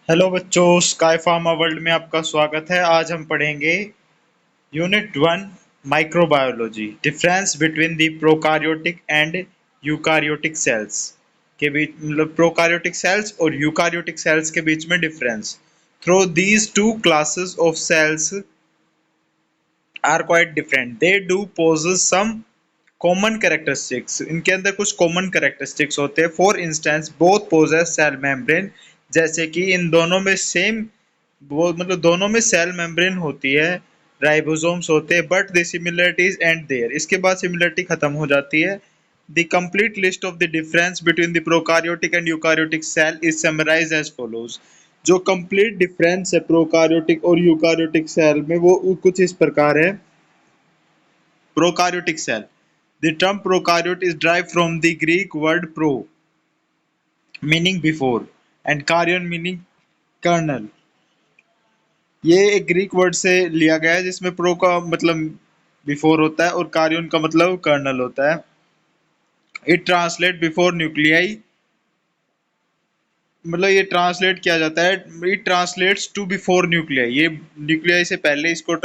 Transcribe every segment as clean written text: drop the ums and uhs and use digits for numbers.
Hello बच्चों, sky pharma world में आपका स्वागत है। आज हम पढ़ेंगे unit 1 microbiology. Difference between the prokaryotic and eukaryotic cells के बीच, मतलब प्रोकार्योटिक सेल्स और यूकारियोटिक सेल्स के बीच में difference. Through these two classes of cells are quite different, they do possess some common characteristics. इनके अंदर कुछ कॉमन कैरेक्टरिस्टिक्स होते हैं। For instance both possess cell membrane, जैसे कि इन दोनों में सेम, वो मतलब दोनों में सेल मेम्ब्रेन होती है, राइबोसोम्स होते हैं, but the similarities and there, इसके बाद सिमिलरिटी खत्म हो जाती है। The complete list of the difference between the prokaryotic and eukaryotic cell is summarised as follows. जो कंप्लीट डिफरेंस है प्रोकार्योटिक और यूकारियोटिक सेल में, वो कुछ इस प्रकार है। Prokaryotic cell. The term prokaryote is derived from the Greek word pro, meaning before, and karyon meaning kernel. ये एक ग्रीक वर्ड से लिया गया है जिसमें प्रो का मतलब बिफोर होता है और कार्योन का मतलब कर्नल होता है। इट ट्रांसलेट बिफोर न्यूक्लियाई, मतलब ये ट्रांसलेट किया जाता है। It translates to before nuclei, ये न्यूक्लियाई से पहले इसको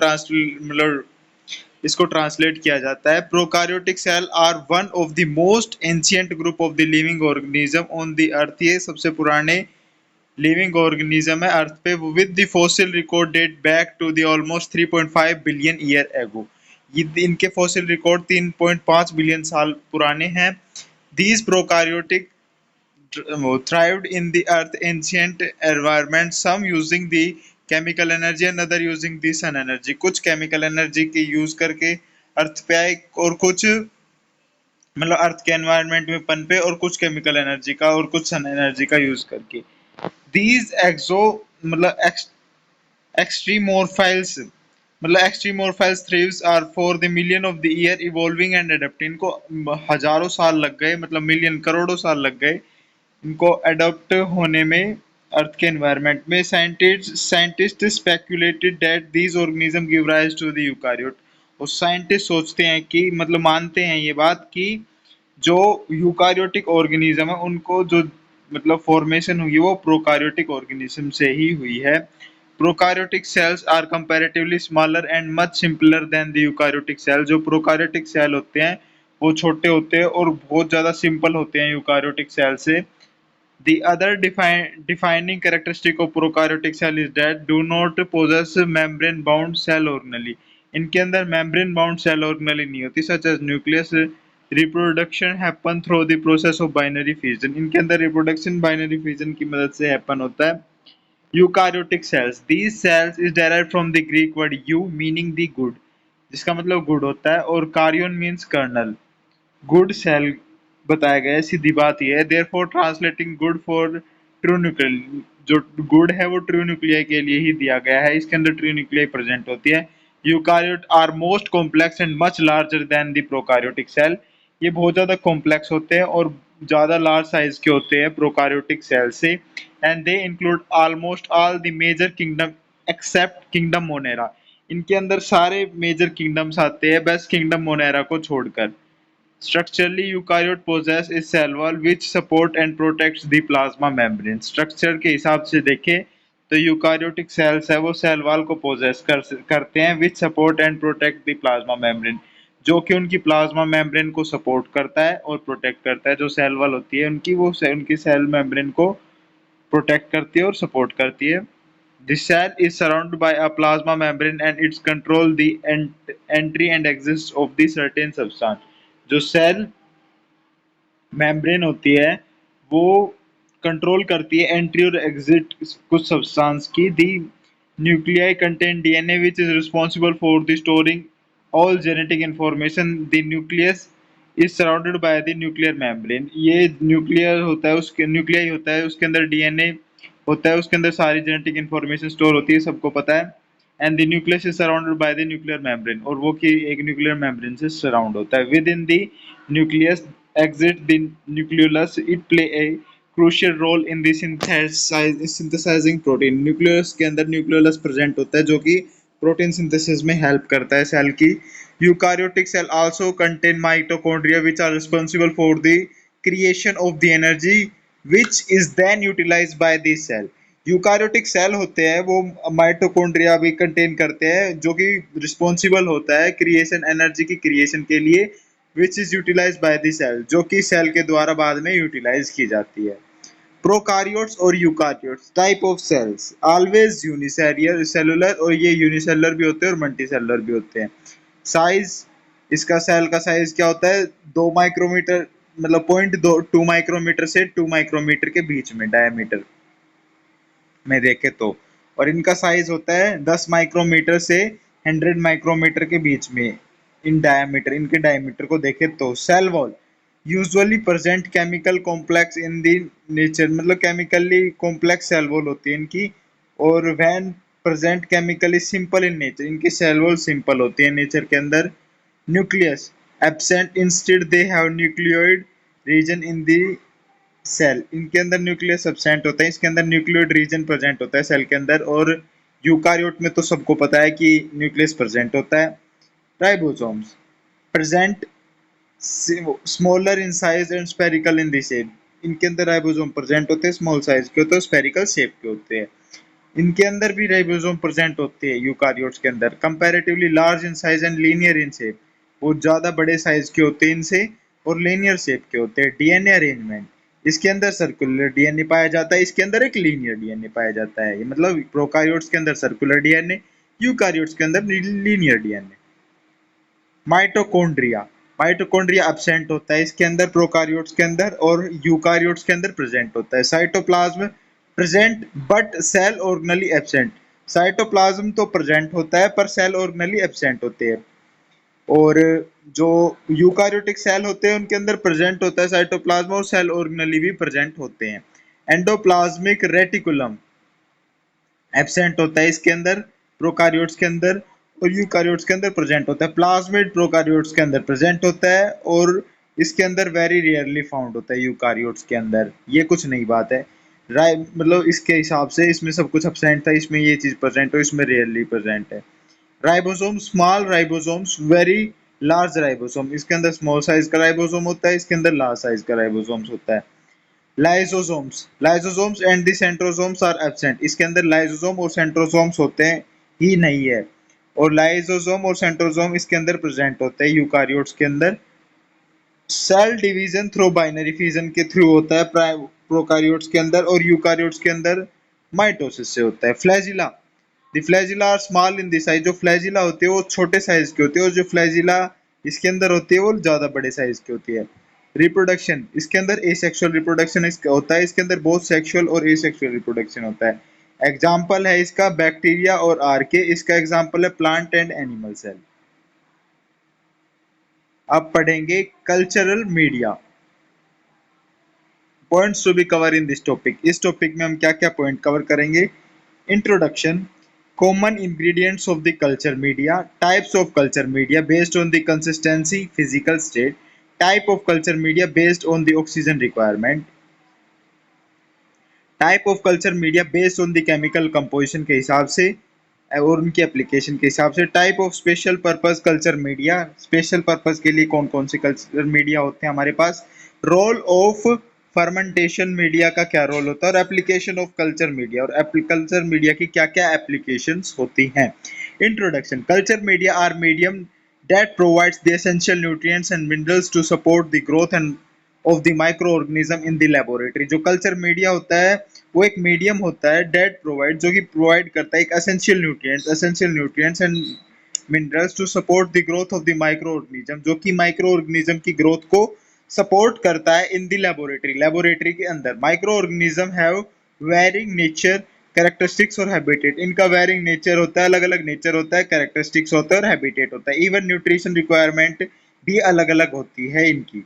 इसको ट्रांसलेट किया जाता है। Prokaryotic cell are one of the most ancient group of the living organism on the earth. ये सबसे पुराने लिविंग ऑर्गेनिज्म है अर्थ पे, with the fossil record date back to the almost 3.5 billion year ago. इनके fossil record 3.5 billion साल पुराने हैं। These prokaryotic thrived in the earth ancient environment, some using the chemical energy and other using the sun energy। कुछ chemical energy की use करके अर्थ पे आए और कुछ मतलब अर्थ के एनवायरनमेंट में पनपे, और कुछ केमिकल एनर्जी का और कुछ सन एनर्जी का यूज करके। दीज एक्सो मतलब एक्सट्रीमोरफाइल्स, मतलब extremophiles thrives are for the million of the year evolving and adapting. इनको हजारों साल लग गए, मतलब मिलियन करोड़ों साल लग गए इनको अडॉप्ट होने में अर्थ के एनवायरनमेंट में। Scientist speculated that these organism give rise to the eukaryote. और साइंटिस्ट सोचते हैं कि मतलब मानते हैं ये बात कि जो यूकारियोटिक ऑर्गेनिज्म है उनको जो मतलब फॉर्मेशन हुई वो प्रोकारियोटिक ऑर्गेनिज्म से ही हुई है। Prokaryotic cells are comparatively smaller and much simpler than the eukaryotic cell. जो प्रोकारियोटिक सेल होते हैं वो छोटे होते हैं और बहुत ज्यादा सिंपल होते हैं यूकारियोटिक सेल से। The other defining characteristic of prokaryotic cell is that do not possess membrane bound cell organelle। इनके अंदर membrane bound cell organelle नहीं होती, such as nucleus। reproduction happen through the process of binary fission। इनके अंदर reproduction binary fission की मदद से happen होता है। Eukaryotic cells, these cells is derived from the Greek word eu meaning the good, जिसका मतलब गुड होता है, और karyon means kernel, good cell बताया गया है। सीधी बात यह है, therefore translating good for true nuclear. जो गुड है वो ट्रू न्यूक्लियर के लिए ही दिया गया है, इसके अंदर ट्रू न्यूक्लियर प्रेजेंट होती है। Eukaryote are most complex and much larger than the prokaryotic cell. ये बहुत ज्यादा कॉम्प्लेक्स होते हैं और ज्यादा लार्ज साइज के होते हैं प्रोकारियोटिक सेल से। And they include almost all the major kingdom except kingdom Monera. इनके अंदर सारे मेजर किंगडम्स आते हैं बस किंगडम मोनेरा को छोड़कर। Structurally, eukaryote possess a cell wall which support and protects the plasma membrane। Structure के हिसाब से देखें तो यूकारियोटिक सेल्स है वो सेल वॉल को पोजेस करते हैं, विच support and protect the plasma membrane, जो कि उनकी प्लाज्मा मेम्ब्रेन को सपोर्ट करता है और प्रोटेक्ट करता है। जो सेल वॉल होती है उनकी, वो उनकी सेल मेम्ब्रेन को प्रोटेक्ट करती है और सपोर्ट करती है। The cell is surrounded by a plasma membrane and it's control the entry and exit of the certain substance। जो सेल मेम्ब्रेन होती है वो कंट्रोल करती है एंट्री और एग्जिट कुछ सब्सटेंस की। The nuclei contain DNA which is responsible for the storing all genetic information. The nucleus is surrounded by the nuclear membrane. ये न्यूक्लियर होता है, उसके न्यूक्लियाई होता है, उसके अंदर डीएनए होता है, उसके अंदर सारी जेनेटिक इंफॉर्मेशन स्टोर होती है, सबको पता है। And the nucleus is surrounded by the nuclear membrane, और वो की एक न्यूक्लियर मेम्ब्रेन से सराउंड होता है। With in the nucleus exit the nucleolus, it play a crucial role in the synthesizing protein। Nucleus के अंदर न्यूक्लियोलस प्रेजेंट होता है जो कि प्रोटीन सिंथेसिस में हेल्प करता है सेल की। Eukaryotic cell also contain mitochondria which are responsible for the creation of the energy which is then utilised by the cell. Eukaryotic cell होते हैं वो माइटोकॉन्ड्रिया भी कंटेन करते हैं, जो कि रिस्पॉन्सिबल होता है क्रिएशन एनर्जी की क्रिएशन के लिए, which is utilize by the cell, जो कि सेल के द्वारा बाद में यूटिलाइज की जाती है। प्रोकारियोट्स और eukaryotes, type of cells, always unicellular cellular, और ये यूनिसेलुलर भी होते हैं और मल्टीसेलुलर भी होते हैं। साइज, इसका सेल का साइज क्या होता है, 2 माइक्रोमीटर, मतलब 0.2 माइक्रोमीटर से 2 माइक्रोमीटर के बीच में डायमीटर में देखे तो। और इनका साइज होता है 10 माइक्रोमीटर से 100 माइक्रोमीटर के बीच में इन डायमीटर, इनके डायमीटर को देखे तो। Cell wall usually present chemical complex in the nature, मतलब केमिकली कॉम्प्लेक्स सेल वॉल होती है इनकी। और when present chemically simple in nature, इनकी सेल वॉल सिंपल होती है नेचर के अंदर। Nucleus absent, instead they have nucleoid region in the cell, इनके अंदर न्यूक्लियस एब्सेंट होता है, इसके अंदर न्यूक्लियोइड रीजन प्रेजेंट होता है सेल के अंदर। और यूकारियोट में तो सबको पता है कि न्यूक्लियस प्रेजेंट होता है। Ribosomes present smaller in size and spherical in the shape, इनके अंदर राइबोसोम प्रेजेंट होते हैं, स्मॉल साइज के होते हैं, स्फेरिकल शेप के होते हैं। इनके अंदर भी राइबोसोम प्रेजेंट होते हैं यूकारियोट्स के अंदर, comparatively large in size and linear in shape, वो ज्यादा बड़े साइज के होते हैं इनसे और लीनियर शेप के होते हैं। डीएनए अरेंजमेंट, इसके अंदर सर्कुलर डीएनए पाया जाता है, इसके अंदर एक लीनियर डीएनए पाया जाता है, ये मतलब प्रोकारियोट्स के अंदर सर्कुलर डीएनए, यूकारियोट्स के अंदर linear DNA. Mitochondria, mitochondria absent होता है इसके अंदर प्रोकारियोट्स के अंदर, और यूकारियोट्स के अंदर प्रेजेंट होता है। Cytoplasm present but cell organelle absent, cytoplasm तो प्रेजेंट होता है पर सेल ऑर्गेनली एब्सेंट होते हैं। और जो यूकारियोटिक सेल होते हैं उनके अंदर प्रेजेंट होता है साइटोप्लाज्म, और सेल ऑर्गेनली भी प्रेजेंट होते हैं। एंडोप्लाज्मिक रेटिकुलम एब्सेंट होता है इसके अंदर प्रोकारियोट्स के अंदर, और यूकारियोट्स के अंदर प्रेजेंट होता है। प्लाज्मिड प्रोकारियोट्स के अंदर प्रेजेंट होता है, और इसके अंदर वेरी रेयरली फाउंड होता है यूकारियोट्स के अंदर। ये कुछ नई बात है, राय मतलब इसके हिसाब से इसमें सब कुछ एब्सेंट था, इसमें ये चीज प्रेजेंट हो, इसमें रेयरली प्रेजेंट है। Ribosome, small ribosomes, very large ribosome, इसके अंदर स्मॉल साइज का राइबोसोम होता है, इसके अंदर लार्ज साइज का राइबोसोम्स होता है। Lysosomes, lysosomes and the centrosomes are absent, इसके अंदर लाइसोसोम और सेंट्रोसोम्स होते हैं ही नहीं है, और लाइसोसोम और सेंट्रोसोम इसके अंदर प्रेजेंट होते हैं यूकारियोट्स के अंदर। Cell division through binary fission के थ्रू होता है प्रोकारियोट्स के अंदर, और यूकारियोट्स के अंदर माइटोसिस से होता है। Flagella, the flagella are small in the size, जो फ्लैजिला होते हैं वो छोटे साइज के होते हैं, और जो फ्लैजिला इसके अंदर होती है वो ज्यादा बड़े साइज की होती है। रिप्रोडक्शन, इसके अंदर एसेक्सुअल रिप्रोडक्शन होता है, इसके अंदर बहुत सेक्सुअल और एसेक्सुअल रिप्रोडक्शन होता है। एग्जाम्पल है इसका बैक्टीरिया और आर्के, इसका एग्जाम्पल है प्लांट एंड एनिमल सेल। अब पढ़ेंगे cultural media, points to be cover in this topic, इस टॉपिक में हम क्या क्या पॉइंट कवर करेंगे। Introduction, common ingredients of the culture media, types of culture media based on the consistency physical state, type of culture media based on the oxygen requirement, type of culture media based on the chemical composition के हिसाब से और उनकी application के हिसाब से। Type of special purpose culture media, special purpose के लिए कौन कौन से कल्चर मीडिया होते हैं हमारे पास। रोल ऑफ फर्मेंटेशन मीडिया का क्या रोल होता है, और एप्लीकेशन ऑफ कल्चर मीडिया, और कल्चर मीडिया की क्या क्या एप्लीकेशंस होती हैं। Introduction, culture media are medium that provides the essential nutrients and minerals to support the growth and of the microorganism in the laboratory। जो कल्चर मीडिया होता है वो एक मीडियम होता है डेट प्रोवाइड, जो कि प्रोवाइड करता है एक essential nutrients and minerals to support the growth of the microorganism, जो कि माइक्रो ऑर्गेनिज्म की ग्रोथ को सपोर्ट करता है इन द लेबोरेटरी के अंदर। Microorganism have varying nature, characteristics और हैबिटेट, इनका वेरिंग नेचर होता है, अलग अलग नेचर होता है, कैरेक्टरिस्टिक्स होता है और हैबिटेट होता है। इवन न्यूट्रिशन रिक्वायरमेंट भी अलग अलग होती है इनकी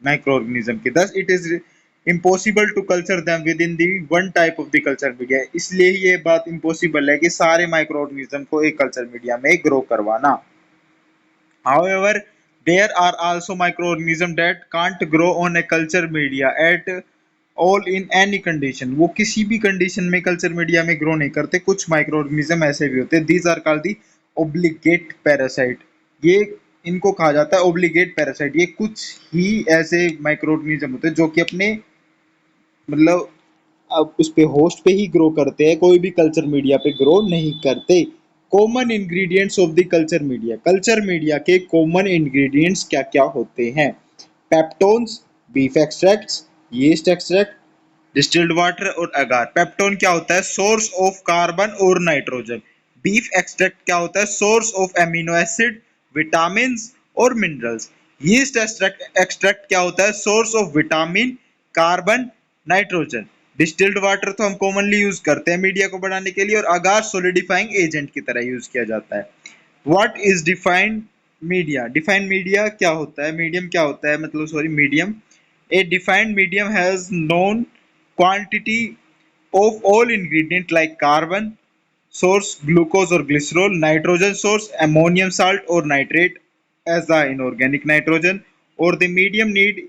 माइक्रो ऑर्गेनिज्म की। Thus it is impossible to culture them within the one type of the culture media, इसलिए ये बात इम्पॉसिबल है कि सारे माइक्रो ऑर्गेनिज्म को एक कल्चर मीडिया में ग्रो करवाना। However, there are also microorganisms that can't grow on a culture media at all in any condition, वो किसी भी कंडीशन में कल्चर मीडिया में ग्रो नहीं करते। कुछ माइक्रो ऑर्गेनिज्म ऐसे भी होते हैं, these are called the obligate parasite, ये इनको कहा जाता है ओब्लिगेट पैरासाइट। ये कुछ ही ऐसे माइक्रो ऑर्गेनिज्म होते हैं जो कि अपने मतलब अब उस पे होस्ट पे ही ग्रो करते हैं, कोई भी कल्चर मीडिया पे ग्रो नहीं करते। Common ingredients of the culture media के कॉमन इंग्रेडिएंट्स क्या क्या होते हैं? Peptones, beef extracts, yeast extract, distilled water और अगार। पेप्टोन क्या होता है? सोर्स ऑफ कार्बन और नाइट्रोजन। बीफ एक्सट्रैक्ट क्या होता है? Source of amino acid, vitamin और मिनरल्स। यीस्ट एक्सट्रैक्ट एक्सट्रैक्ट क्या होता है? Source of vitamin, carbon, nitrogen. Distilled water तो हम कॉमनली यूज करते हैं मीडिया को बढ़ाने के लिए, और अगार सॉलिडिफाइंग एजेंट की तरह यूज किया जाता है। What is defined media? Defined media क्या होता है? मीडियम क्या होता है, मतलब sorry medium. A defined medium has known quantity of all ingredient like carbon source glucose or glycerol, nitrogen source ammonium salt or nitrate as the inorganic nitrogen, or the medium need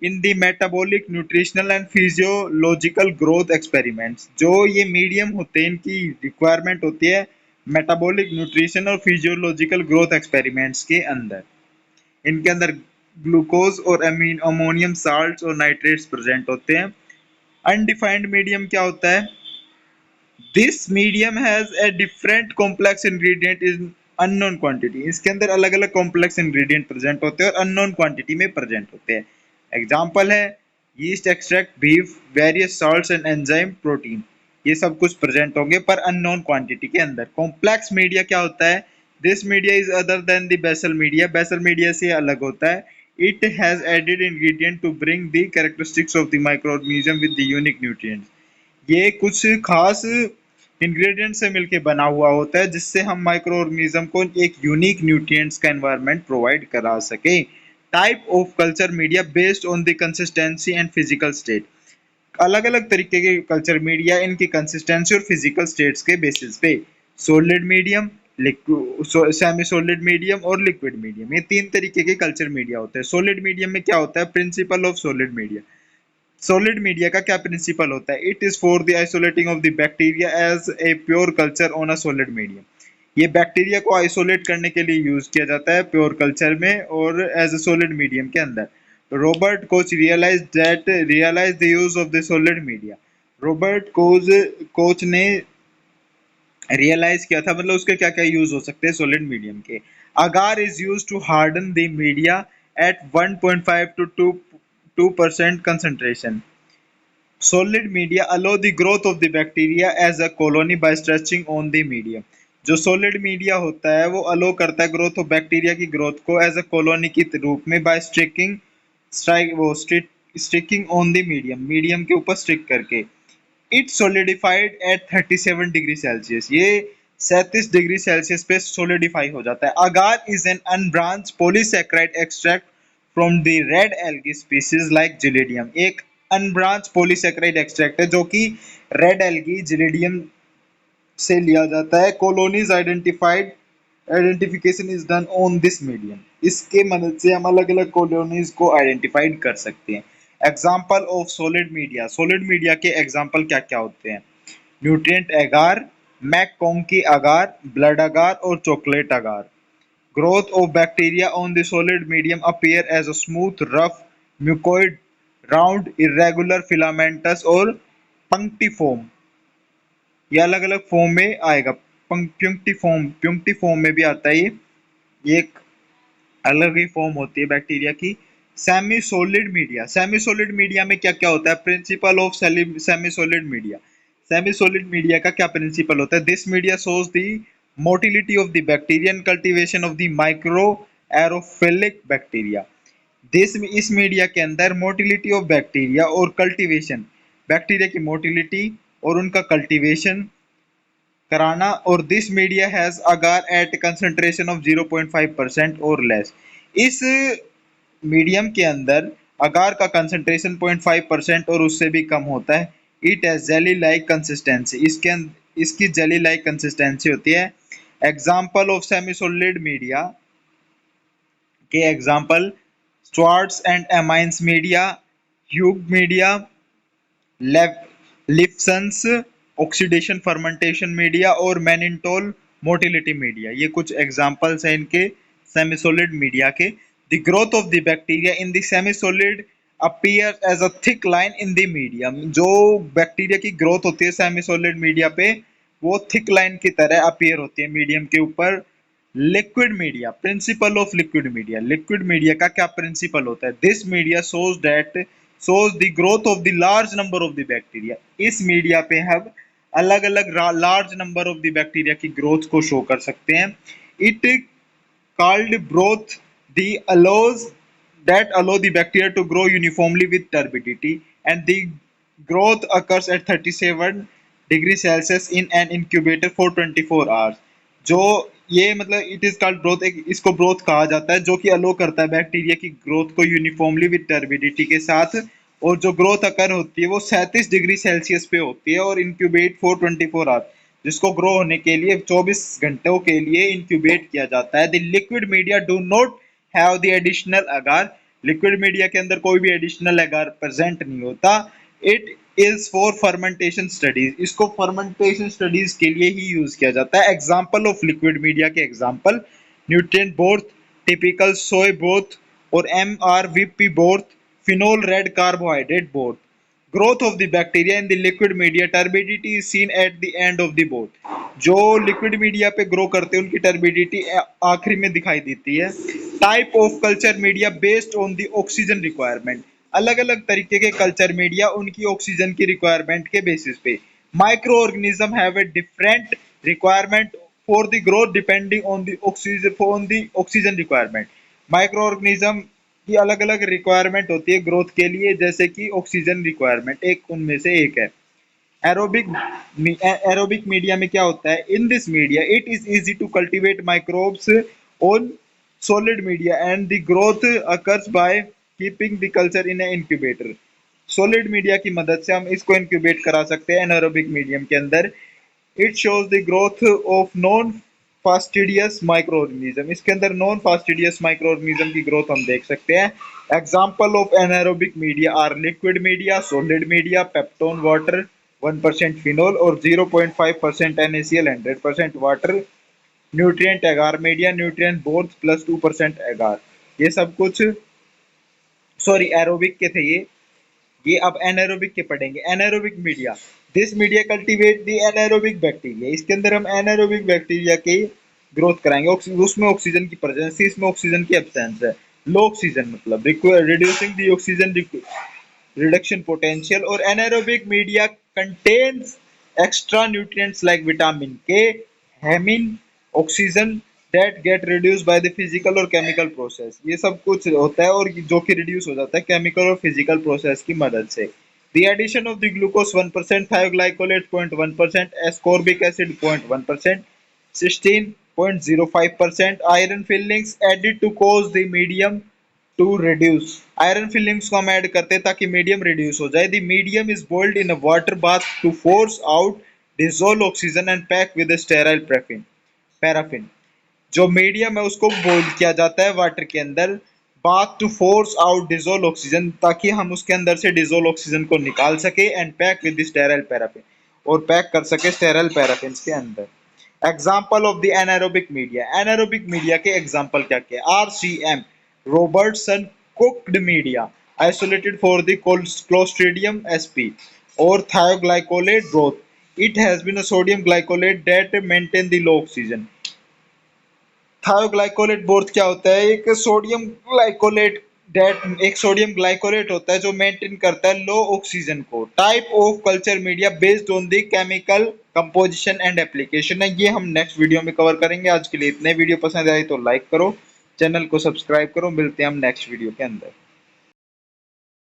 in the metabolic nutritional and physiological growth experiments। जो ये medium होते हैं इनकी requirement होती है metabolic nutrition और physiological growth experiments के अंदर। इनके अंदर ग्लूकोज और अमोनियम साल्ट और नाइट्रेट्स प्रेजेंट होते हैं। अनडिफाइंड मीडियम क्या होता है? This medium has a different complex ingredient in unknown quantity. इसके अंदर अलग अलग कॉम्प्लेक्स इंग्रेडिएंट प्रेजेंट होते हैं और अननोन क्वांटिटी में प्रेजेंट होते हैं। एग्जाम्पल है yeast extract, beef, various salts and enzyme, protein. ये सब कुछ प्रेजेंट होंगे पर अननोन क्वांटिटी के अंदर। कॉम्प्लेक्स मीडिया क्या होता है? This media is other than the basal media. Basal media से अलग होता है। It has added ingredient to bring the characteristics of the microorganism with the unique nutrients. ये कुछ खास इंग्रेडिएंट से मिलके बना हुआ होता है जिससे हम माइक्रो ऑर्गेनिज्म को एक यूनिक न्यूट्रिएंट्स का एनवायरनमेंट प्रोवाइड करा सके। Type of culture media based on the consistency and physical state. अलग अलग तरीके के कल्चर मीडिया इनकी कंसिस्टेंसी और फिजिकल स्टेट्स के बेसिस पे। Solid medium, semi solid medium और लिक्विड मीडियम, ये तीन तरीके के कल्चर मीडिया होते हैं। सॉलिड मीडियम में क्या होता है? Principle of solid media. Solid media का क्या प्रिंसिपल होता है? It is for the isolating of the bacteria as a pure culture on a solid medium. ये बैक्टीरिया को आइसोलेट करने के लिए यूज किया जाता है प्योर कल्चर में और एज अ सॉलिड मीडियम के अंदर। Robert Koch realize the use of the solid media. Robert Koch ने रियलाइज किया था, मतलब उसके क्या क्या यूज हो सकते हैं सॉलिड मीडियम के। Agar is use to harden the media at 1.5 to 2% concentration. Solid media allow the growth of the bacteria as a colony by stretching on the medium. जो सॉलिड मीडिया होता है वो allow करता है growth of bacteria की growth को as a colony के रूप में by sticking on the medium के ऊपर स्टिक करके। It solidified at 37 degree Celsius. ये 37 डिग्री सेल्सियस पे सोलिडिफाई हो जाता है। Agar is an unbranch polysaccharide extract from the red algae species like gelidium. एक अनब्रांच पॉलीसैकेराइड एक्सट्रैक्ट है जो कि रेड एल्गी जिलेडियम से लिया जाता है। Colonies identification is done on this medium. इसके मदद से हम अलग अलग कॉलोनीज को आइडेंटिफाइड कर सकते हैं। Example of solid media. Solid media के एग्जाम्पल क्या क्या होते हैं? न्यूट्रिएंट एगार, मैककॉन्की अगार, ब्लड अगार और chocolate agar. Growth of bacteria on the solid medium appear as a smooth, rough, mucoid, round, irregular, filamentous और पंक्टिफॉर्म। ये अलग अलग फॉर्म में आएगा। प्यूंक्टिफॉर्म में भी आता है ये एक अलग ही फॉर्म होती है बैक्टीरिया की। सेमी सॉलिड मीडिया में क्या क्या होता है? Principle of semi solid media. Semi solid media का क्या प्रिंसिपल होता है? This media shows the motility of the bacteria and cultivation of the microaerophilic bacteria. इस मीडिया के अंदर मोटिलिटी ऑफ बैक्टीरिया और कल्टीवेशन, बैक्टीरिया की मोटिलिटी और उनका कल्टीवेशन कराना। और this media has agar at concentration of 0.5% और लेस। इस मीडियम के अंदर अगार का कंसंट्रेशन 0.5% और उससे भी कम होता है। It has jelly like consistency. इसकी जेली लाइक कंसिस्टेंसी होती है। Example of semi solid media के example Stuart's and Amies media, Hugh media, Leifson's oxidation fermentation media और मैनिटोल मोटिलिटी मीडिया। ये कुछ एग्जांपल्स हैं इनके सेमी सॉलिड मीडिया के। The growth of the bacteria in the semi solid appear as a thick line in the medium. जो bacteria की growth होती है सेमी सॉलिड मीडिया पे, वो थिक लाइन की तरह अपीयर होती है मीडियम के ऊपर। Liquid media, principle of liquid media. Liquid media का क्या प्रिंसिपल होता है? This media shows the growth of the large number of the bacteria. इस मीडिया पे हम अलग अलग large number of the bacteria की ग्रोथ को शो कर सकते हैं। It called broth the allows that allow the bacteria to grow uniformly with turbidity, and the growth occurs at 37 degree Celsius in an incubator for 24 hours। जो ये मतलब it is called broth, इसको broth कहा जाता है, जो कि अलो करता है बैक्टीरिया की ग्रोथ को यूनिफॉर्मली विद टर्बिडिटी के साथ। और जो ग्रोथ अकर होती है वो 37 डिग्री सेल्सियस पे होती है और इंक्यूबेट फॉर 24 आवर्स, जिसको ग्रो होने के लिए 24 घंटों के लिए इंक्यूबेट किया जाता है। The liquid media do not have the additional agar. Liquid media के अंदर कोई भी एडिशनल अगार प्रेजेंट नहीं होता। It is for fermentation studies. इसको फर्मेंटेशन स्टडीज के लिए ही यूज किया जाता है। एग्जाम्पल ऑफ लिक्विड मीडिया के एग्जाम्पल न्यूट्रिएंट बोर्थ, टिपिकल सोय बोर्थ और MRVP broth, phenol red carbohydrate broth. growth of the bacteria in the liquid media, turbidity is seen at the end of the boat। जो liquid media पे grow करते हैं उनकी turbidity आखिरी में दिखाई देती है। Type of culture media based on the oxygen requirement. अलग अलग तरीके के कल्चर मीडिया उनकी ऑक्सीजन की रिक्वायरमेंट के बेसिस पे। Micro organism have a different requirement for the growth depending on the oxygen requirement. Micro organism की अलग अलग रिक्वायरमेंट होती है ग्रोथ के लिए, जैसे कि ऑक्सीजन रिक्वायरमेंट एक उनमें से एक है। एरोबिक मीडिया में क्या होता है? In this media it is easy to cultivate microbes on solid media and the growth occurs by keeping the culture in a incubator. Solid media की मदद से हम इसको इंक्यूबेट करा सकते हैं एनारोबिक मीडियम के अंदर। It shows the growth of non fastidious microorganism. इसके अंदर नॉन फास्टिडियस माइक्रो ऑर्गेनिज्म की ग्रोथ हम देख सकते हैं। Example of anaerobic media are liquid media, solid media, peptone water 1% phenol और 0.5% NaCl, 100% water, nutrient agar media, nutrient broth plus 2% agar. ये सब कुछ सॉरी एरोबिक के थे ये अब एनारोबिक के पढ़ेंगे। Anaerobic media, this media cultivate the anaerobic bacteria. इसके अंदर हम एनारोबिक बैक्टीरिया की ग्रोथ कराएंगे। उसमें ऑक्सीजन की प्रेजेंस है, इसमें ऑक्सीजन की एब्सेंस है। लो ऑक्सीजन मतलब reducing the oxygen reduction potential. और anaerobic media contains extra nutrients like vitamin K, hemin, oxygen that get reduced by the physical और chemical process। ये सब कुछ होता है और जो कि रिड्यूस हो जाता है केमिकल और फिजिकल प्रोसेस की मदद से। The addition of the glucose 1%, thioglycolate 0.1%, ascorbic acid 0.1%, 16.05%, iron fillings added to cause the medium to reduce। Iron filings को हम ऐड करते हैं ताकि मीडियम रिड्यूस हो जाए। The medium is boiled in a water bath to force out dissolved oxygen and packed with a sterile paraffin। जो medium है उसको बॉइल किया जाता है वाटर के अंदर, bath to force out dissolve oxygen, ताकि हम उसके अंदर से डिजोल्व ऑक्सीजन को निकाल सके, and pack with sterile paraffin, और पैक कर सके स्टेराइल पैराफिन के अंदर। Example of the anaerobic media. Anaerobic media के एग्जाम्पल क्या क्या? RCM Robertson cooked media, isolated for the Clostridium sp, और thioglycolate broth, it has been a sodium glycolate that maintain the low oxygen. Thioglycolate broth क्या होता है? एक sodium glycolate होता है जो मेंटेन करता है लो ऑक्सीजन को। Type of culture media based on the chemical composition and application है। ये हम नेक्स्ट वीडियो में कवर करेंगे। आज के लिए इतने। वीडियो पसंद आए तो लाइक करो, चैनल को सब्सक्राइब करो। मिलते हैं हम नेक्स्ट वीडियो के अंदर।